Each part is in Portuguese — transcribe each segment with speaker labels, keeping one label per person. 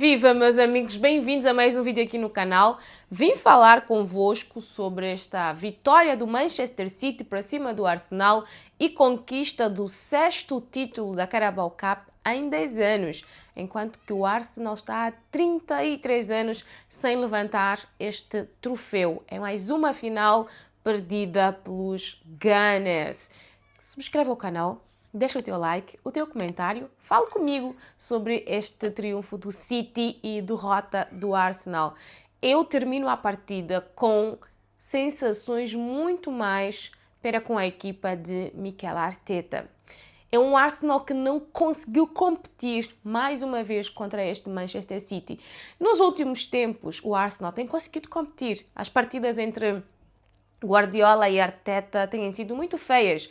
Speaker 1: Viva, meus amigos, bem-vindos a mais um vídeo aqui no canal. Vim falar convosco sobre esta vitória do Manchester City para cima do Arsenal e conquista do 6º título da Carabao Cup em 10 anos, enquanto que o Arsenal está há 33 anos sem levantar este troféu. É mais uma final perdida pelos Gunners. Subscreva o canal. Deixa o teu like, o teu comentário, fale comigo sobre este triunfo do City e derrota do Arsenal. Eu termino a partida com sensações muito mais para com a equipa de Mikel Arteta. É um Arsenal que não conseguiu competir mais uma vez contra este Manchester City. Nos últimos tempos, o Arsenal tem conseguido competir. As partidas entre Guardiola e Arteta têm sido muito feias.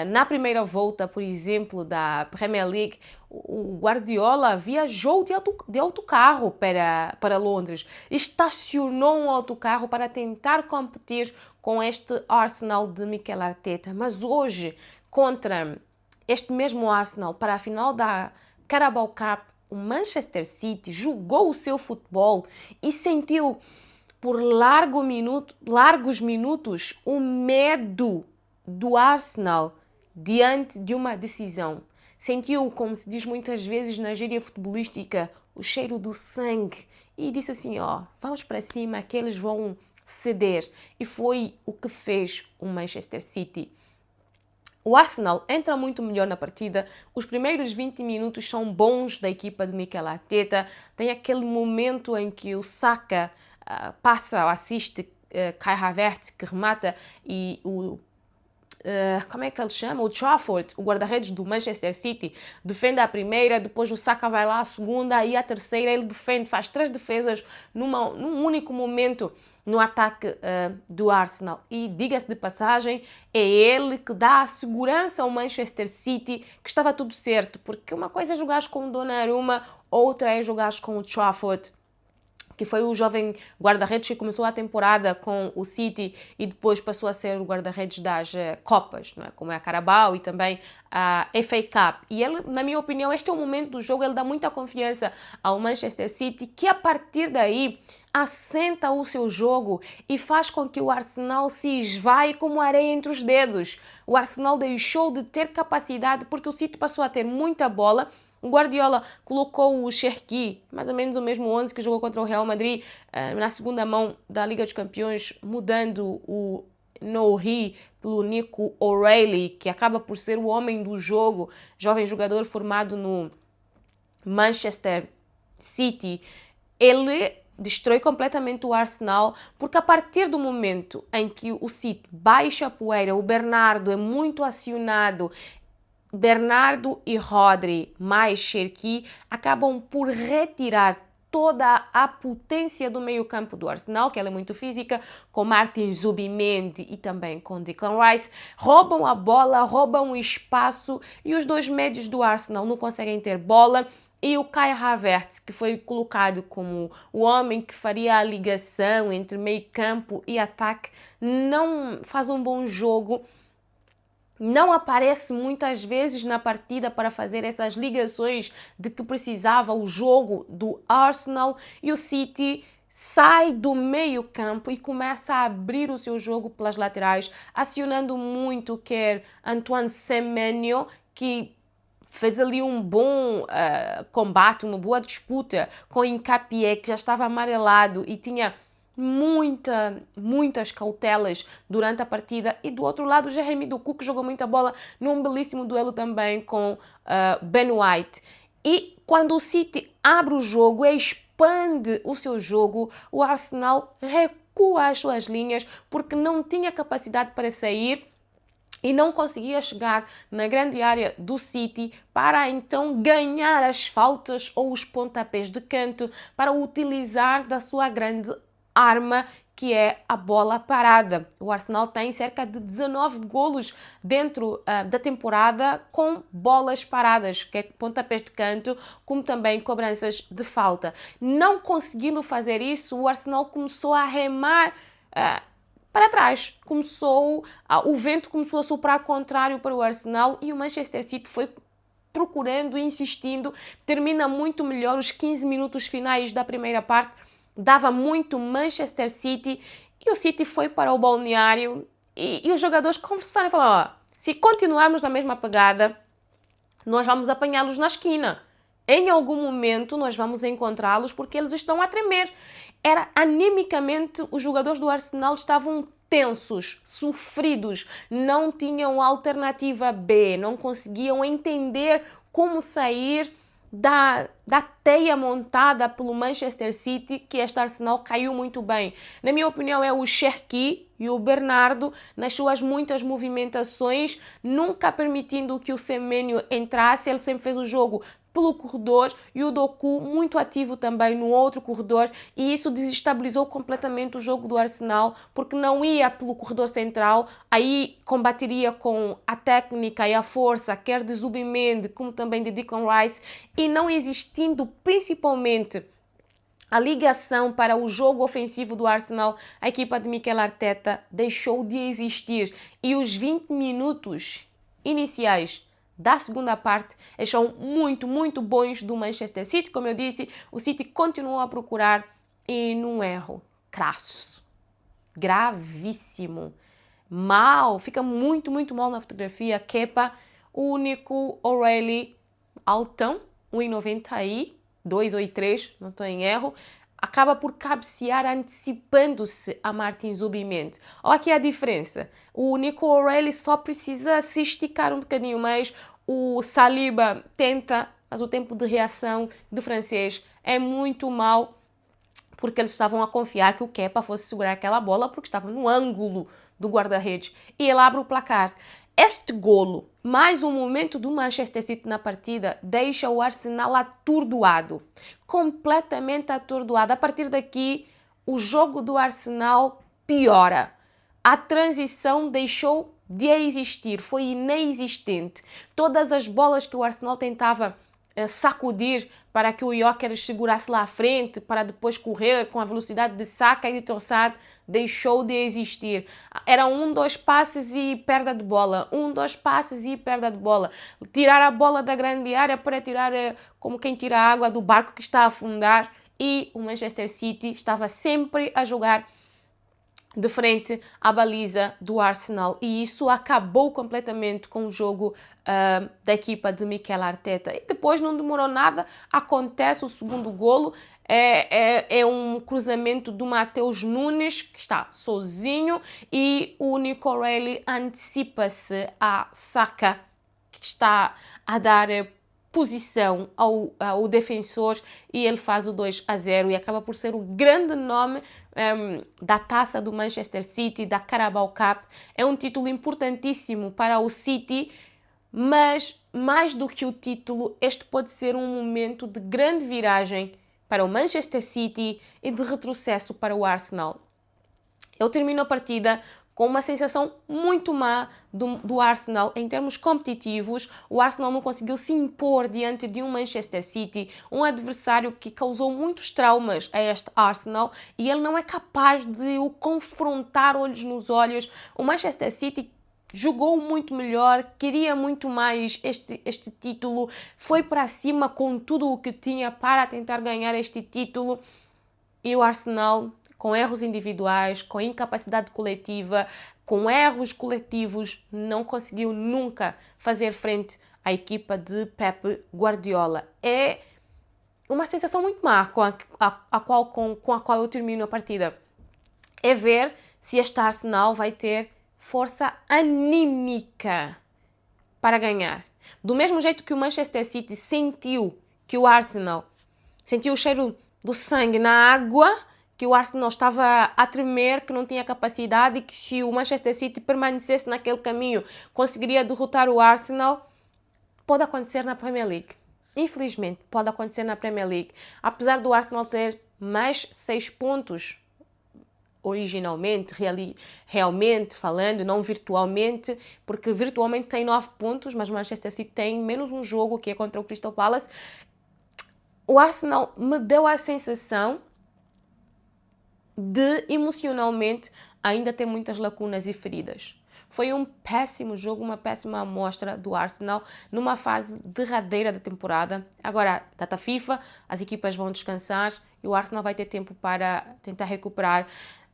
Speaker 1: Na primeira volta, por exemplo, da Premier League, o Guardiola viajou de autocarro para Londres, estacionou um autocarro para tentar competir com este Arsenal de Mikel Arteta. Mas hoje, contra este mesmo Arsenal, para a final da Carabao Cup, o Manchester City jogou o seu futebol e sentiu por largos minutos o medo do Arsenal diante de uma decisão. Sentiu, como se diz muitas vezes na gíria futebolística, o cheiro do sangue e disse assim, vamos para cima que eles vão ceder. E foi o que fez o Manchester City. O Arsenal entra muito melhor na partida, os primeiros 20 minutos são bons da equipa de Mikel Arteta, tem aquele momento em que o Saka assiste Kai Havertz que remata e como é que ele chama? O Trafford, o guarda-redes do Manchester City, defende a primeira, depois o Saka vai lá a segunda e a terceira ele defende, faz 3 defesas num único momento no ataque do Arsenal. E diga-se de passagem, é ele que dá a segurança ao Manchester City que estava tudo certo, porque uma coisa é jogar com o Donnarumma, outra é jogar com o Trafford, que foi o jovem guarda-redes que começou a temporada com o City e depois passou a ser o guarda-redes das Copas, não é? Como é a Carabao e também a FA Cup. E ele, na minha opinião, este é o momento do jogo, ele dá muita confiança ao Manchester City, que a partir daí assenta o seu jogo e faz com que o Arsenal se esvaie como areia entre os dedos. O Arsenal deixou de ter capacidade porque o City passou a ter muita bola. O Guardiola colocou o Cherki, mais ou menos o mesmo 11 que jogou contra o Real Madrid, na segunda mão da Liga dos Campeões, mudando o Nouri pelo Nico O'Reilly, que acaba por ser o homem do jogo, jovem jogador formado no Manchester City. Ele destrói completamente o Arsenal, porque a partir do momento em que o City baixa a poeira, o Bernardo é muito acionado, Bernardo e Rodri mais Cherki acabam por retirar toda a potência do meio-campo do Arsenal, que ela é muito física, com Martin Zubimendi e também com Declan Rice, roubam a bola, roubam o espaço e os dois médios do Arsenal não conseguem ter bola. E o Kai Havertz, que foi colocado como o homem que faria a ligação entre meio-campo e ataque, não faz um bom jogo. Não aparece muitas vezes na partida para fazer essas ligações de que precisava o jogo do Arsenal, e o City sai do meio campo e começa a abrir o seu jogo pelas laterais, acionando muito quer Antoine Semenyo, que fez ali um bom combate, uma boa disputa com Hincapié, que já estava amarelado e tinha muitas cautelas durante a partida. E do outro lado, o Jeremy Doku, que jogou muita bola num belíssimo duelo também com Ben White. E quando o City abre o jogo, expande o seu jogo, o Arsenal recua as suas linhas porque não tinha capacidade para sair e não conseguia chegar na grande área do City para então ganhar as faltas ou os pontapés de canto para utilizar da sua grande arma, que é a bola parada. O Arsenal tem cerca de 19 golos dentro da temporada com bolas paradas, que é pontapés de canto, como também cobranças de falta. Não conseguindo fazer isso, o Arsenal começou a remar para trás. O vento começou a soprar contrário para o Arsenal e o Manchester City foi procurando, insistindo, termina muito melhor. Os 15 minutos finais da primeira parte dava muito Manchester City e o City foi para o balneário e os jogadores conversaram e falaram, se continuarmos na mesma pegada, nós vamos apanhá-los na esquina. Em algum momento nós vamos encontrá-los porque eles estão a tremer. Animicamente, os jogadores do Arsenal estavam tensos, sofridos, não tinham alternativa B, não conseguiam entender como sair da teia montada pelo Manchester City, que este Arsenal caiu muito bem. Na minha opinião, é o Cherki e o Bernardo, nas suas muitas movimentações, nunca permitindo que o Semenyo entrasse. Ele sempre fez o jogo pelo corredor e o Doku muito ativo também no outro corredor, e isso desestabilizou completamente o jogo do Arsenal, porque não ia pelo corredor central, aí combateria com a técnica e a força, quer de Zubimendi como também de Declan Rice, e não existindo principalmente a ligação para o jogo ofensivo do Arsenal, a equipa de Mikel Arteta deixou de existir, e os 20 minutos iniciais da segunda parte são muito, muito bons do Manchester City. Como eu disse, o City continuou a procurar e num erro crasso, gravíssimo, mal, fica muito, muito mal na fotografia. Kepa, o único O'Reilly altão, 1,92 ou 3, não estou em erro, acaba por cabecear antecipando-se a Martin Zubimendi. Olha aqui a diferença. O Nico O'Reilly só precisa se esticar um bocadinho mais. O Saliba tenta, mas o tempo de reação do francês é muito mau, porque eles estavam a confiar que o Kepa fosse segurar aquela bola porque estava no ângulo do guarda-redes. E ele abre o placar. Este golo, mais um momento do Manchester City na partida, deixa o Arsenal atordoado, completamente atordoado. A partir daqui, o jogo do Arsenal piora. A transição deixou de existir, foi inexistente. Todas as bolas que o Arsenal tentava sacudir para que o Gyökeres segurasse lá à frente, para depois correr com a velocidade de Saka e de Trossard, deixou de existir. Era 2 passes e perda de bola, 2 passes e perda de bola. Tirar a bola da grande área para tirar como quem tira a água do barco que está a afundar, e o Manchester City estava sempre a jogar de frente à baliza do Arsenal, e isso acabou completamente com o jogo da equipa de Mikel Arteta. E depois não demorou nada, acontece o segundo golo, é um cruzamento do Matheus Nunes, que está sozinho, e o Nico O'Reilly antecipa-se a Saka, que está a dar posição ao defensor, e ele faz o 2-0 e acaba por ser o grande nome da taça do Manchester City, da Carabao Cup. É um título importantíssimo para o City, mas mais do que o título, este pode ser um momento de grande viragem para o Manchester City e de retrocesso para o Arsenal. Eu termino a partida com uma sensação muito má do Arsenal em termos competitivos. O Arsenal não conseguiu se impor diante de um Manchester City, um adversário que causou muitos traumas a este Arsenal, e ele não é capaz de o confrontar olhos nos olhos. O Manchester City jogou muito melhor, queria muito mais este título, foi para cima com tudo o que tinha para tentar ganhar este título, e o Arsenal, com erros individuais, com incapacidade coletiva, com erros coletivos, não conseguiu nunca fazer frente à equipa de Pep Guardiola. É uma sensação muito má com a qual eu termino a partida. É ver se este Arsenal vai ter força anímica para ganhar. Do mesmo jeito que o Manchester City sentiu que o Arsenal sentiu o cheiro do sangue na água, que o Arsenal estava a tremer, que não tinha capacidade, e que se o Manchester City permanecesse naquele caminho, conseguiria derrotar o Arsenal. Pode acontecer na Premier League. Infelizmente, pode acontecer na Premier League. Apesar do Arsenal ter mais 6 pontos, originalmente, realmente falando, não virtualmente, porque virtualmente tem 9 pontos, mas o Manchester City tem menos um jogo, que é contra o Crystal Palace. O Arsenal me deu a sensação de emocionalmente ainda ter muitas lacunas e feridas. Foi um péssimo jogo, uma péssima amostra do Arsenal numa fase derradeira da temporada. Agora, data FIFA, as equipas vão descansar e o Arsenal vai ter tempo para tentar recuperar.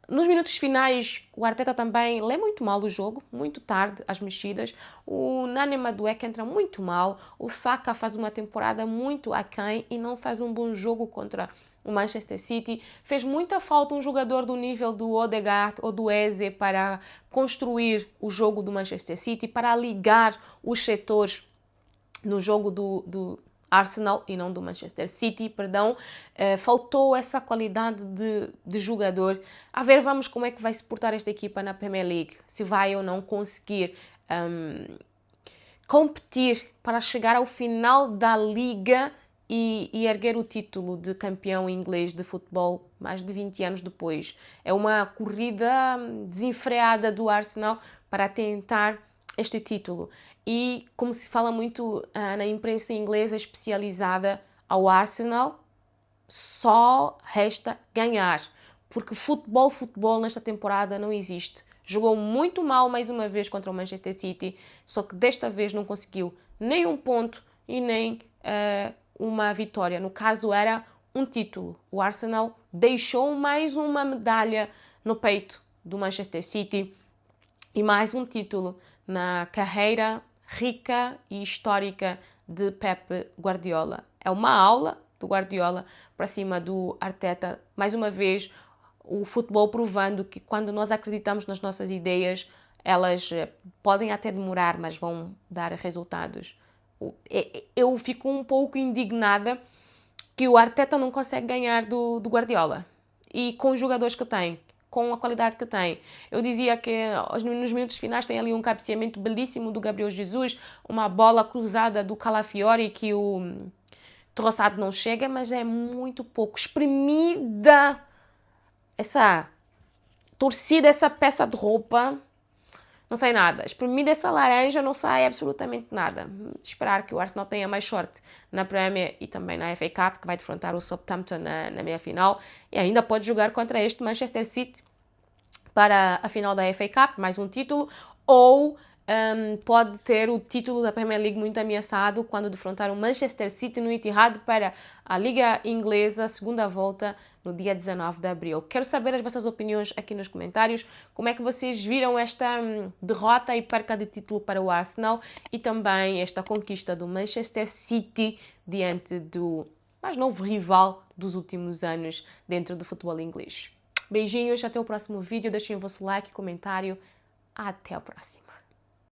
Speaker 1: Nos minutos finais, o Arteta também lê muito mal o jogo, muito tarde, as mexidas. O Nani Madueke entra muito mal. O Saka faz uma temporada muito aquém e não faz um bom jogo contra o Manchester City. Fez muita falta um jogador do nível do Odegaard ou do Eze para construir o jogo do Manchester City, para ligar os setores no jogo do Arsenal e não do Manchester City, perdão. Faltou essa qualidade de jogador. A ver, vamos como é que vai se portar esta equipa na Premier League, se vai ou não conseguir competir para chegar ao final da liga e erguer o título de campeão inglês de futebol mais de 20 anos depois. É uma corrida desenfreada do Arsenal para tentar este título. E como se fala muito na imprensa inglesa especializada ao Arsenal, só resta ganhar. Porque futebol nesta temporada não existe. Jogou muito mal mais uma vez contra o Manchester City, só que desta vez não conseguiu nem um ponto e nem uma vitória. No caso era um título. O Arsenal deixou mais uma medalha no peito do Manchester City e mais um título na carreira rica e histórica de Pep Guardiola. É uma aula do Guardiola para cima do Arteta. Mais uma vez, o futebol provando que quando nós acreditamos nas nossas ideias, elas podem até demorar, mas vão dar resultados. Eu fico um pouco indignada que o Arteta não consegue ganhar do Guardiola. E com os jogadores que tem, com a qualidade que tem. Eu dizia que nos minutos finais tem ali um cabeceamento belíssimo do Gabriel Jesus, uma bola cruzada do Calafiori que o Trossard não chega, mas é muito pouco. Espremida essa torcida, essa peça de roupa, não sai nada. Espremida essa laranja, não sai absolutamente nada. Esperar que o Arsenal tenha mais sorte na Premier e também na FA Cup, que vai defrontar o Southampton na meia-final. E ainda pode jogar contra este Manchester City para a final da FA Cup, mais um título. Ou pode ter o título da Premier League muito ameaçado quando defrontar o Manchester City no Etihad para a Liga Inglesa, segunda volta, no dia 19 de abril. Quero saber as vossas opiniões aqui nos comentários. Como é que vocês viram esta derrota e perca de título para o Arsenal e também esta conquista do Manchester City diante do mais novo rival dos últimos anos dentro do futebol inglês. Beijinhos, até o próximo vídeo. Deixem o vosso like e comentário. Até a próxima.